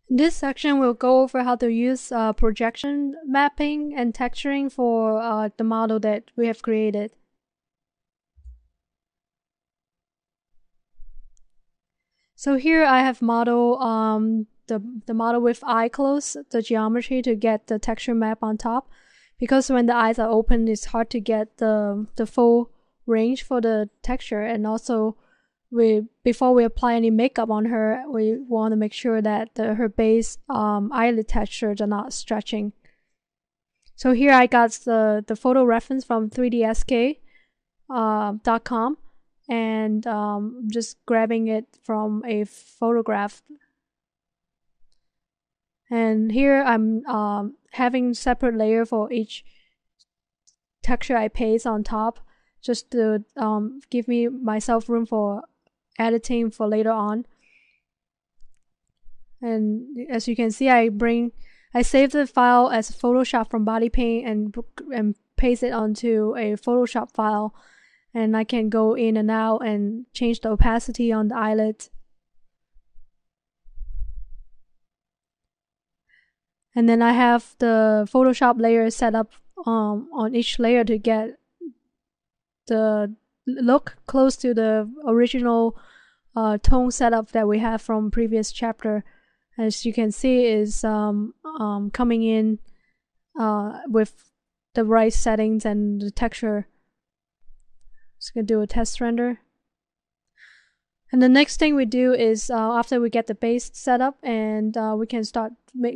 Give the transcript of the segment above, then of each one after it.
In this section, we'll go over how to use projection mapping and texturing for the model that we have created. So here I have model the model with eye closed, the geometry to get the texture map on top. Because when the eyes are open, it's hard to get the full range for the texture, and also before we apply any makeup on her, we want to make sure that her base eyelid textures are not stretching. So here I got the photo reference from 3dsk.com, and just grabbing it from a photograph. And here I'm having separate layer for each texture I paste on top, just to give myself room for editing for later on. And as you can see, I save the file as Photoshop from BodyPaint and paste it onto a Photoshop file, and I can go in and out and change the opacity on the eyelid. And then I have the Photoshop layer set up on each layer to get the look close to the original tone setup that we have from previous chapter. As you can see, is coming in with the right settings and the texture. Just gonna do a test render. And the next thing we do is after we get the base set up, and we can start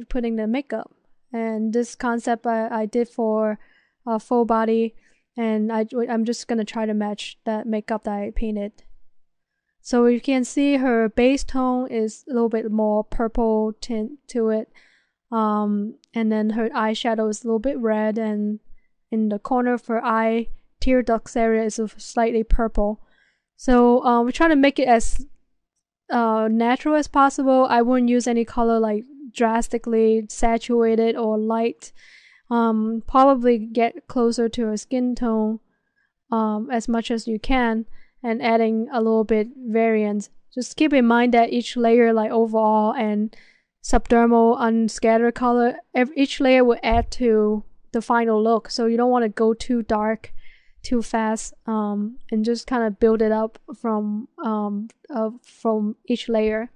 putting the makeup. And this concept I did for full body, and I'm just gonna try to match that makeup that I painted. So you can see her base tone is a little bit more purple tint to it, and then her eyeshadow is a little bit red, and in the corner of her eye tear ducts area is slightly purple. So we try to make it as natural as possible. I wouldn't use any color like drastically saturated or light. Probably get closer to her skin tone as much as you can, and adding a little bit variance. Just keep in mind that each layer, like overall and subdermal unscattered color, each layer will add to the final look. So you don't want to go too dark too fast, and just kind of build it up from each layer.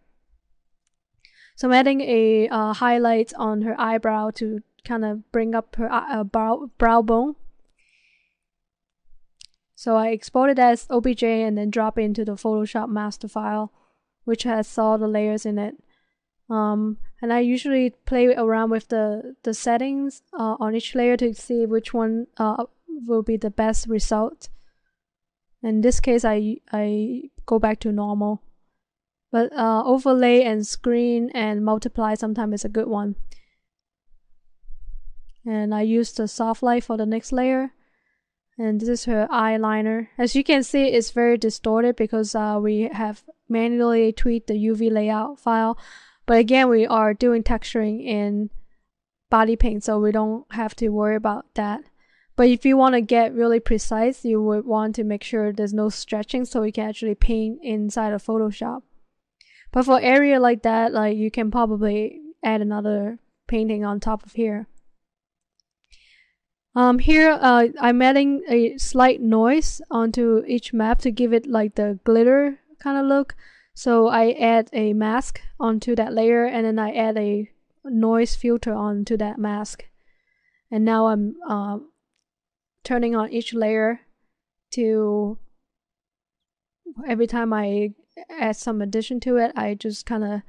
So I'm adding a highlight on her eyebrow to kind of bring up her brow bone. So I export it as OBJ and then drop it into the Photoshop master file, which has all the layers in it. And I usually play around with the settings on each layer to see which one will be the best result. In this case, I go back to normal, but overlay and screen and multiply sometimes is a good one. And I use the soft light for the next layer, and this is her eyeliner. As you can see, it's very distorted because we have manually tweaked the UV layout file, but again, we are doing texturing in BodyPaint, so we don't have to worry about that. But if you want to get really precise, you would want to make sure there's no stretching, so you can actually paint inside of Photoshop. But for area like that, like, you can probably add another painting on top of here. Here I'm adding a slight noise onto each map to give it like the glitter kind of look. So I add a mask onto that layer, and then I add a noise filter onto that mask. And now I'm turning on each layer to, every time I add some addition to it, I just kind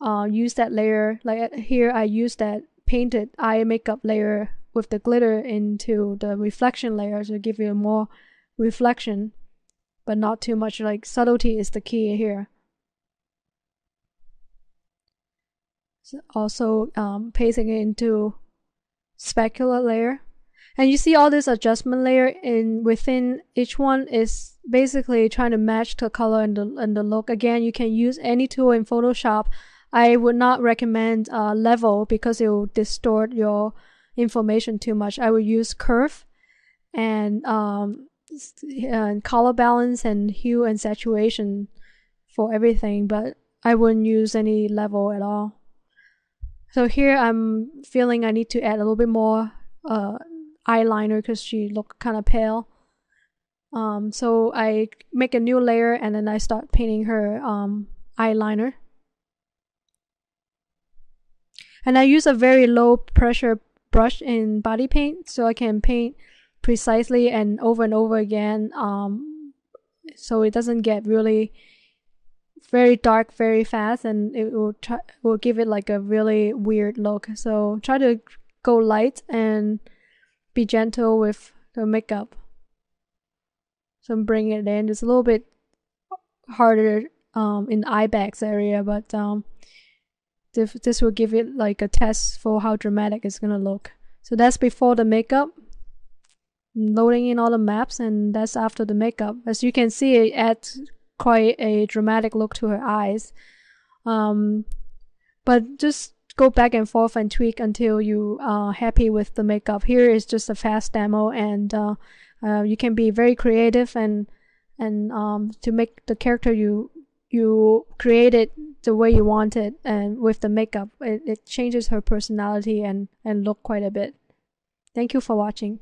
of use that layer. Like here, I use that painted eye makeup layer with the glitter into the reflection layer to give you more reflection, but not too much. Like, subtlety is the key here. So also pasting it into specular layer. And you see all this adjustment layer within each one is basically trying to match the color and the look. Again, you can use any tool in Photoshop. I would not recommend level because it will distort your information too much. I would use curve and color balance and hue and saturation for everything, but I wouldn't use any level at all. So here I'm feeling I need to add a little bit more eyeliner because she looked kind of pale. So I make a new layer and then I start painting her eyeliner. And I use a very low pressure brush in body paint so I can paint precisely and over again, so it doesn't get really very dark very fast, and it will give it like a really weird look. So try to go light and be gentle with the makeup. So I'm bringing it in. It's a little bit harder in the eye bags area, but this will give it like a test for how dramatic it's gonna look. So that's before the makeup. I'm loading in all the maps, and that's after the makeup. As you can see, it adds quite a dramatic look to her eyes. But just go back and forth and tweak until you are happy with the makeup. Here is just a fast demo, and you can be very creative and to make the character you created the way you want it, and with the makeup it changes her personality and look quite a bit. Thank you for watching.